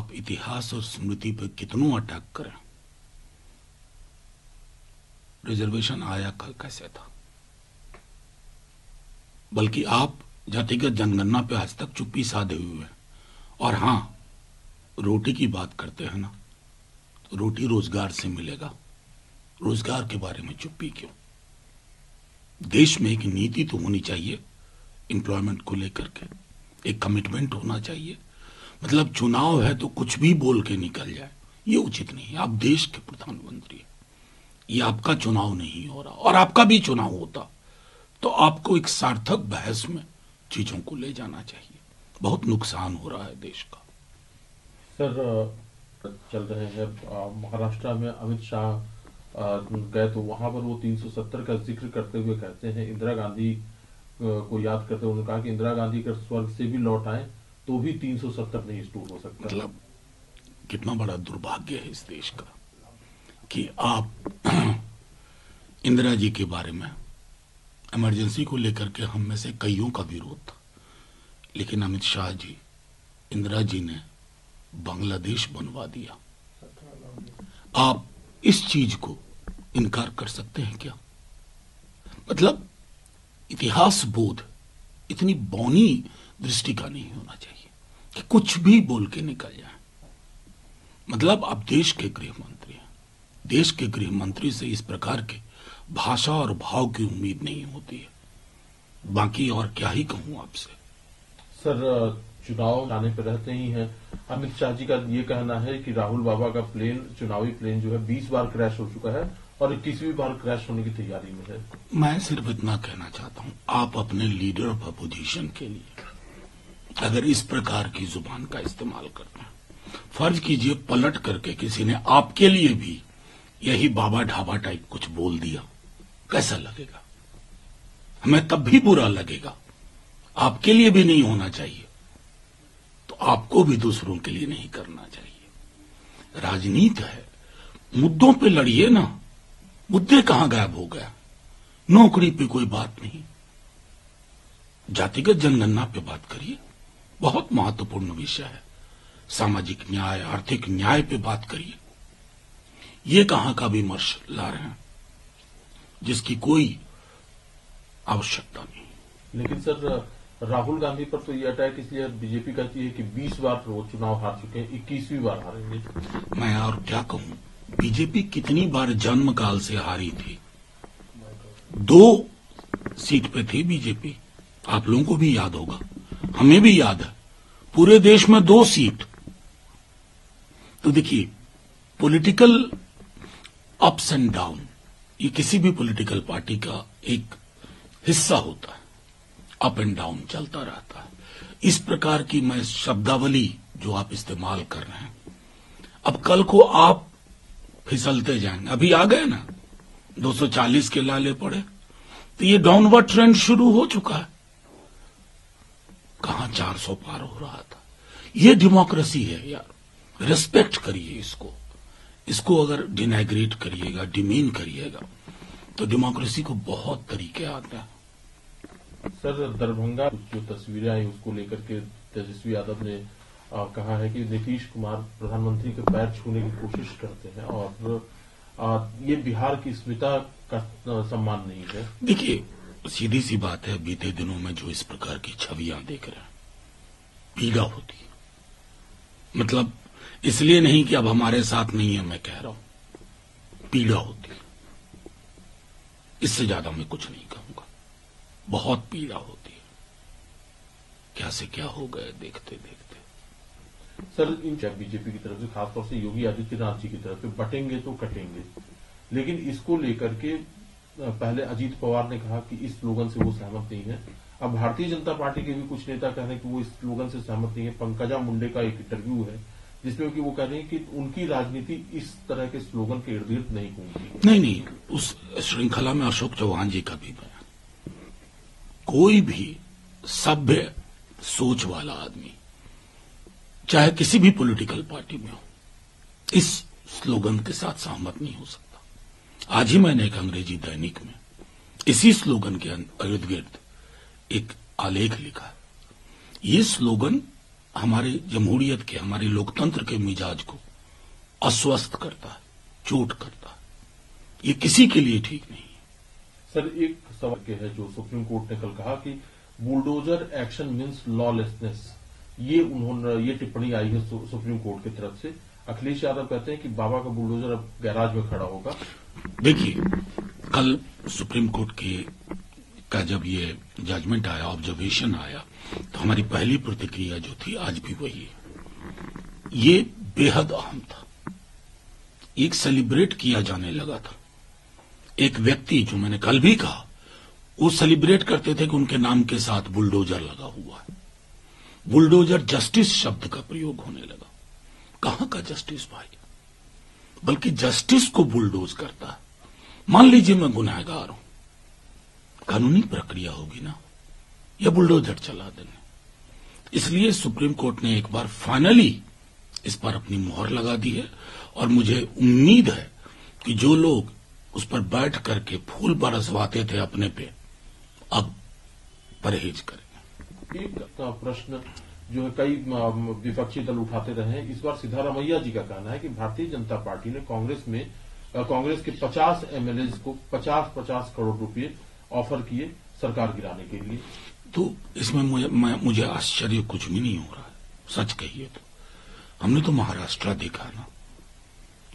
आप इतिहास और स्मृति पे कितनों अटैक करें, रिजर्वेशन आया कैसे था। बल्कि आप जातिगत जनगणना पे आज तक चुप्पी साधे हुए हैं। और हां, रोटी की बात करते हैं ना, तो रोटी रोजगार से मिलेगा। रोजगार के बारे में चुप्पी क्यों? देश में एक नीति तो होनी चाहिए एम्प्लॉयमेंट को लेकर के, एक कमिटमेंट होना चाहिए। मतलब चुनाव है तो कुछ भी बोल के निकल जाए, ये उचित नहीं है। आप देश के प्रधानमंत्री हैं, ये आपका चुनाव नहीं हो रहा। और आपका भी चुनाव होता तो आपको एक सार्थक बहस में चीजों को ले जाना चाहिए। बहुत नुकसान हो रहा है देश का। सर, चल रहे हैं महाराष्ट्र में अमित शाह गए तो वहां पर वो 370 का जिक्र करते हुए कहते हैं, इंदिरा गांधी को याद करते हुए उन्होंने कहा कि इंदिरा गांधी अगर स्वर्ग से भी लौट आए तो भी 370 नहीं इंस्टॉल हो सकता। मतलब कितना बड़ा दुर्भाग्य है इस देश का कि आप इंदिरा जी के बारे में, इमरजेंसी को लेकर के हम में से कईयों का विरोध था, लेकिन अमित शाह जी, इंदिरा जी ने बांग्लादेश बनवा दिया। आप इस चीज को इनकार कर सकते हैं क्या? मतलब इतिहास बोध इतनी बौनी दृष्टि का नहीं होना चाहिए कि कुछ भी बोल के निकल जाए। मतलब आप देश के गृह मंत्री हैं, देश के गृह मंत्री से इस प्रकार के भाषा और भाव की उम्मीद नहीं होती है। बाकी और क्या ही कहूं आपसे। सर, चुनाव आने पर रहते ही हैं, अमित शाह जी का ये कहना है कि राहुल बाबा का प्लेन, चुनावी प्लेन जो है 20 बार क्रैश हो चुका है और 21वीं बार क्रैश होने की तैयारी में है। मैं सिर्फ इतना कहना चाहता हूं, आप अपने लीडर ऑफ अपोजिशन के लिए अगर इस प्रकार की जुबान का इस्तेमाल करते हैं, फर्ज कीजिए पलट करके किसी ने आपके लिए भी यही बाबा ढाबा टाइप कुछ बोल दिया, कैसा लगेगा? हमें तब भी बुरा लगेगा। आपके लिए भी नहीं होना चाहिए तो आपको भी दूसरों के लिए नहीं करना चाहिए। राजनीति है, मुद्दों पे लड़िए ना। मुद्दे कहां गायब हो गया? नौकरी पे कोई बात नहीं, जातिगत जनगणना पे बात करिए, बहुत महत्वपूर्ण विषय है। सामाजिक न्याय, आर्थिक न्याय पे बात करिए। ये कहां का विमर्श ला रहे हैं जिसकी कोई आवश्यकता नहीं। लेकिन सर, राहुल गांधी पर तो ये अटैक इसलिए बीजेपी कहती है कि 20 बार वो चुनाव हार चुके हैं, 21वीं बार हारेंगे। मैं और क्या कहूं, बीजेपी कितनी बार जन्म काल से हारी थी। 2 सीट पे थी बीजेपी, आप लोगों को भी याद होगा, हमें भी याद है। पूरे देश में 2 सीट। तो देखिए, पॉलिटिकल अप्स एंड डाउन ये किसी भी पॉलिटिकल पार्टी का एक हिस्सा होता है। अप एंड डाउन चलता रहता है। इस प्रकार की मैं शब्दावली जो आप इस्तेमाल कर रहे हैं, अब कल को आप फिसलते जाएंगे। अभी आ गए ना 240 के लाले पड़े, तो ये डाउनवर्ड ट्रेंड शुरू हो चुका है। कहां 400 पार हो रहा था। ये डेमोक्रेसी है यार, रिस्पेक्ट करिए इसको। इसको अगर डिनाग्रेट करिएगा, डिमीन करिएगा, तो डेमोक्रेसी को बहुत तरीके आते हैं। सर, दरभंगा जो तस्वीरें आई उसको लेकर के तेजस्वी यादव ने कहा है कि नीतीश कुमार प्रधानमंत्री के पैर छूने की कोशिश करते हैं और ये बिहार की अस्मिता का सम्मान नहीं है। देखिए, सीधी सी बात है, बीते दिनों में जो इस प्रकार की छवियां देख रहे हैं, पीड़ा होती है। मतलब इसलिए नहीं कि अब हमारे साथ नहीं है, मैं कह रहा हूं पीड़ा होती है। इससे ज्यादा मैं कुछ नहीं कहूंगा। बहुत पीड़ा होती है। क्या से क्या हो गए देखते देखते। सर, इन बीजेपी की तरफ से, खासतौर से योगी आदित्यनाथ जी की तरफ से, बटेंगे तो कटेंगे, लेकिन इसको लेकर के पहले अजीत पवार ने कहा कि इस स्लोगन से वो सहमत नहीं है। अब भारतीय जनता पार्टी के भी कुछ नेता कह रहे हैं कि वो इस स्लोगन से सहमत नहीं है। पंकजा मुंडे का एक इंटरव्यू है जिसमें कि वो कह रहे हैं कि उनकी राजनीति इस तरह के स्लोगन के इर्द गिर्द नहीं घूमती। नहीं, उस श्रृंखला में अशोक चौहान जी का भी बयान। कोई भी सभ्य सोच वाला आदमी, चाहे किसी भी पॉलिटिकल पार्टी में हो, इस स्लोगन के साथ सहमत नहीं हो सकता। आज ही मैंने एक अंग्रेजी दैनिक में इसी स्लोगन के इर्द गिर्द एक आलेख लिखा है। ये स्लोगन हमारी जमहूरियत के, हमारे लोकतंत्र के मिजाज को अस्वस्थ करता है, चोट करता है। ये किसी के लिए ठीक नहीं है। सर, एक सवाल के है जो सुप्रीम कोर्ट ने कल कहा कि बुलडोजर एक्शन मीन्स लॉलेसनेस, ये टिप्पणी आई है सुप्रीम कोर्ट की तरफ से। अखिलेश यादव कहते हैं कि बाबा का बुलडोजर अब गैराज में खड़ा होगा। देखिए, कल सुप्रीम कोर्ट का जब ये जजमेंट आया, ऑब्जर्वेशन आया, तो हमारी पहली प्रतिक्रिया जो थी आज भी वही है। ये बेहद अहम था, एक सेलिब्रेट किया जाने लगा था। एक व्यक्ति, जो मैंने कल भी कहा, वो सेलिब्रेट करते थे कि उनके नाम के साथ बुलडोजर लगा हुआ है। बुलडोजर जस्टिस शब्द का प्रयोग होने लगा। कहां का जस्टिस भाई? बल्कि जस्टिस को बुलडोज करता है। मान लीजिए मैं गुनहगार हूं, कानूनी प्रक्रिया होगी ना, या बुलडोजर चला देंगे। इसलिए सुप्रीम कोर्ट ने एक बार फाइनली इस पर अपनी मोहर लगा दी है, और मुझे उम्मीद है कि जो लोग उस पर बैठ करके फूल बरसवाते थे अपने पे, अब परहेज करेंगे। एक प्रश्न जो है कई विपक्षी दल उठाते रहे हैं, इस बार सिद्धारमैया जी का कहना है कि भारतीय जनता पार्टी ने कांग्रेस के 50 एमएलए को 50-50 करोड़ रुपए ऑफर किए सरकार गिराने के लिए। तो इसमें मुझे आश्चर्य कुछ भी नहीं हो रहा है, सच कहिए तो। हमने तो महाराष्ट्र देखा ना,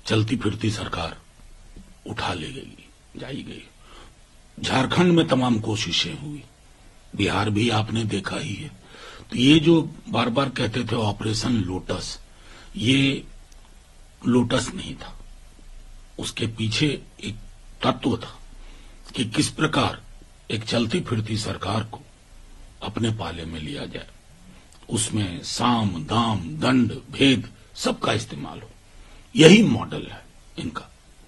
चलती फिरती सरकार उठा ले गई। झारखंड में तमाम कोशिशें हुई, बिहार भी आपने देखा ही है। तो ये जो बार बार कहते थे ऑपरेशन लोटस, ये लोटस नहीं था। उसके पीछे एक तत्व था कि किस प्रकार एक चलती फिरती सरकार को अपने पाले में लिया जाए, उसमें साम दाम दंड भेद सबका इस्तेमाल हो। यही मॉडल है इनका।